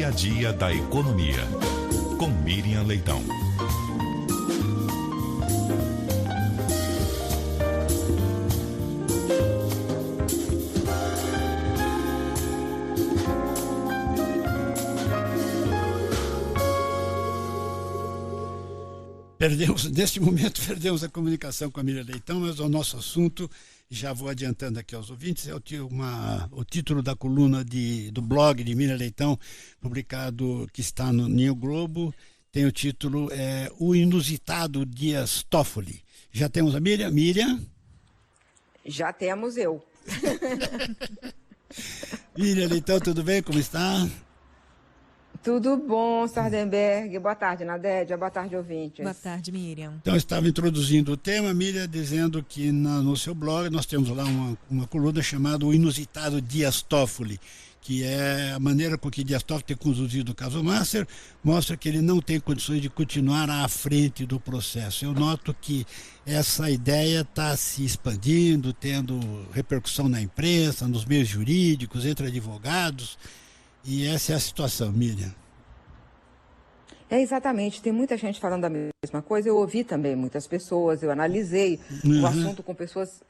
dia a dia da economia. Com Miriam Leitão. Neste momento perdemos a comunicação com a Miriam Leitão, mas o nosso assunto, já vou adiantando aqui aos ouvintes, é o título da coluna do blog de Miriam Leitão, publicado, que está no New Globo, tem o título O Inusitado Dias Toffoli. Já temos a Miriam? Miriam? Já temos eu. Miriam Leitão, tudo bem? Como está? Tudo bom, Sardenberg. Boa tarde, Nadédia. Boa tarde, ouvintes. Boa tarde, Miriam. Então, eu estava introduzindo o tema, Miriam, dizendo que no seu blog nós temos lá uma coluna chamada O Inusitado Dias Toffoli, que é a maneira com que Dias Toffoli tem conduzido o caso Master, mostra que ele não tem condições de continuar à frente do processo. Eu noto que essa ideia está se expandindo, tendo repercussão na imprensa, nos meios jurídicos, entre advogados. E essa é a situação, Miriam. Exatamente, tem muita gente falando da mesma coisa. Eu ouvi também muitas pessoas, eu analisei o assunto com pessoas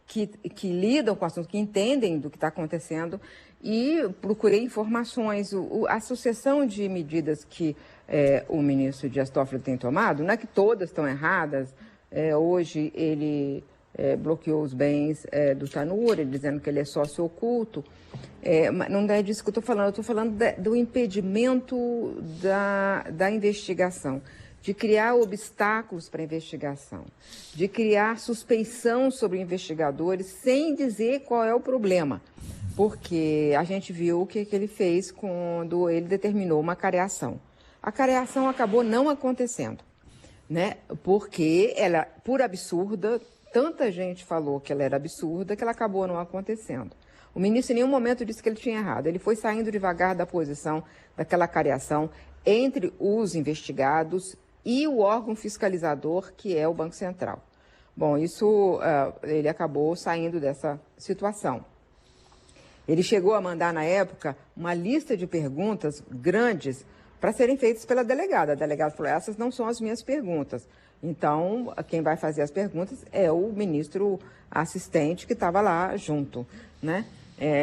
que lidam com o assunto, que entendem do que está acontecendo, e procurei informações. A sucessão de medidas que o ministro Dias Toffoli tem tomado, não é que todas estão erradas. Hoje ele bloqueou os bens do Tanure, dizendo que ele é sócio oculto. Não é disso que eu estou falando do impedimento da investigação, de criar obstáculos para a investigação, de criar suspeição sobre investigadores sem dizer qual é o problema. Porque a gente viu o que ele fez quando ele determinou uma careação. A careação acabou não acontecendo, né? Porque ela, por absurda, tanta gente falou que ela era absurda que ela acabou não acontecendo. O ministro em nenhum momento disse que ele tinha errado. Ele foi saindo devagar da posição daquela careação entre os investigados e o órgão fiscalizador, que é o Banco Central. Bom, ele acabou saindo dessa situação. Ele chegou a mandar, na época, uma lista de perguntas grandes para serem feitas pela delegada. A delegada falou: essas não são as minhas perguntas. Então, quem vai fazer as perguntas é o ministro assistente que estava lá junto, né?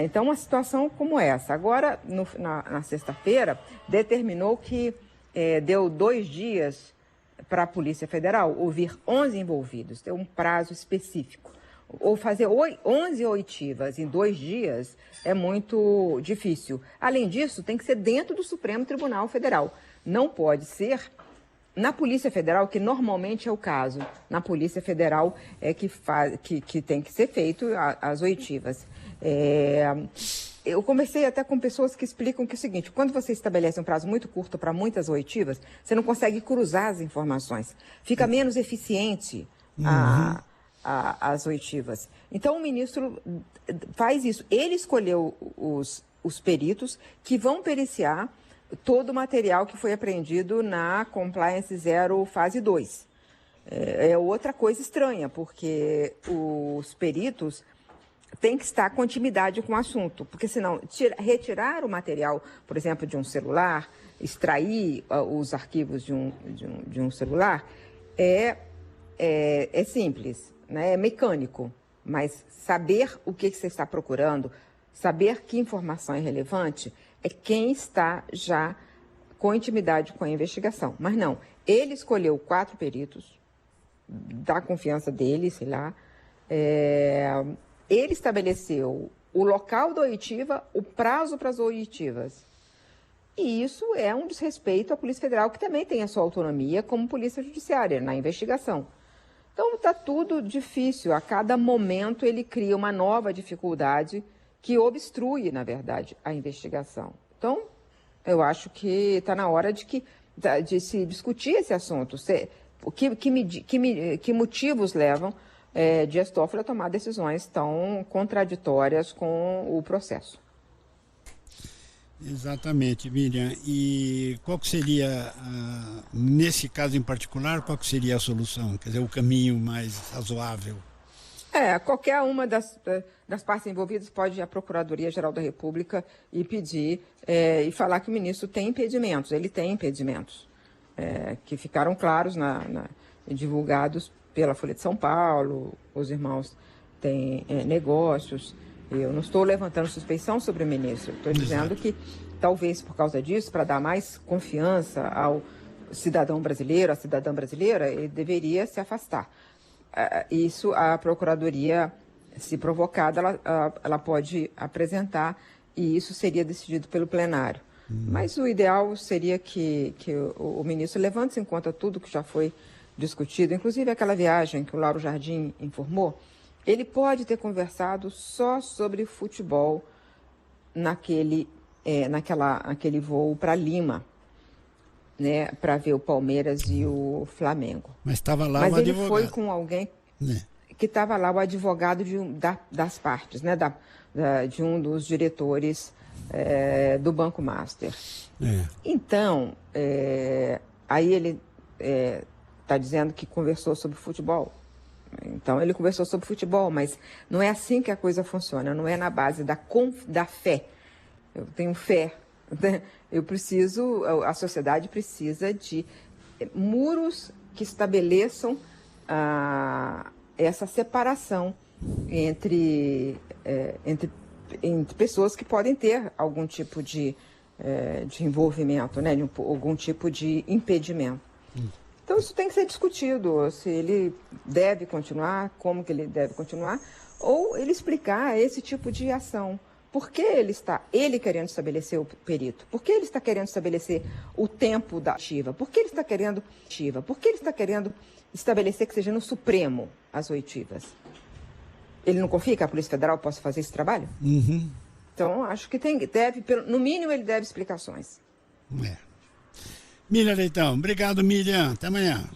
Então, uma situação como essa. Agora, na sexta-feira, determinou que deu 2 dias para a Polícia Federal ouvir 11 envolvidos, tem um prazo específico. Ou fazer 11 oitivas em 2 dias é muito difícil. Além disso, tem que ser dentro do Supremo Tribunal Federal. Não pode ser na Polícia Federal, que normalmente é o caso. Na Polícia Federal é que tem que ser feito as oitivas. Eu conversei até com pessoas que explicam que é o seguinte: quando você estabelece um prazo muito curto para muitas oitivas, você não consegue cruzar as informações. Fica menos eficiente as oitivas. Então, o ministro faz isso. Ele escolheu os peritos que vão periciar todo o material que foi apreendido na Compliance Zero Fase 2. É outra coisa estranha, porque os peritos têm que estar com intimidade com o assunto, porque senão retirar o material, por exemplo, de um celular, extrair os arquivos de um celular, é simples, né? É mecânico, mas saber o que você está procurando, saber que informação é relevante, é quem está já com intimidade com a investigação. Mas não, ele escolheu 4 peritos, da confiança dele, sei lá. Ele estabeleceu o local da oitiva, o prazo para as oitivas. E isso é um desrespeito à Polícia Federal, que também tem a sua autonomia como polícia judiciária na investigação. Então, está tudo difícil. A cada momento ele cria uma nova dificuldade que obstrui, na verdade, a investigação. Então, eu acho que está na hora de se discutir esse assunto. Que motivos levam Dias Toffoli a tomar decisões tão contraditórias com o processo? Exatamente, Miriam. E qual que seria, nesse caso em particular, qual que seria a solução? Quer dizer, o caminho mais razoável? Qualquer uma das partes envolvidas pode ir à Procuradoria-Geral da República e pedir e falar que o ministro tem impedimentos. Ele tem impedimentos que ficaram claros e divulgados pela Folha de São Paulo. Os irmãos têm negócios. Eu não estou levantando suspeição sobre o ministro. Estou dizendo que talvez por causa disso, para dar mais confiança ao cidadão brasileiro, à cidadã brasileira, ele deveria se afastar. Isso a Procuradoria, se provocada, ela pode apresentar e isso seria decidido pelo plenário. Mas o ideal seria que o ministro levante em conta tudo que já foi discutido, inclusive aquela viagem que o Lauro Jardim informou. Ele pode ter conversado só sobre futebol naquele voo para Lima, né, para ver o Palmeiras e o Flamengo. Mas estava lá Mas o ele advogado. foi com alguém que estava lá, o advogado das partes, né, de um dos diretores do Banco Master. Então, aí ele está dizendo que conversou sobre futebol. Então, ele conversou sobre futebol, mas não é assim que a coisa funciona, não é na base da fé. Eu tenho fé. A sociedade precisa de muros que estabeleçam essa separação entre pessoas que podem ter algum tipo de envolvimento, né, algum tipo de impedimento. Então isso tem que ser discutido, se ele deve continuar, como que ele deve continuar, ou ele explicar esse tipo de ação. Por que ele querendo estabelecer o perito? Por que ele está querendo estabelecer o tempo da oitiva? Por que ele está querendo estabelecer que seja no Supremo as oitivas? Ele não confia que a Polícia Federal possa fazer esse trabalho? Então, acho que no mínimo, ele deve explicações. Miriam Leitão. Obrigado, Miriam. Até amanhã.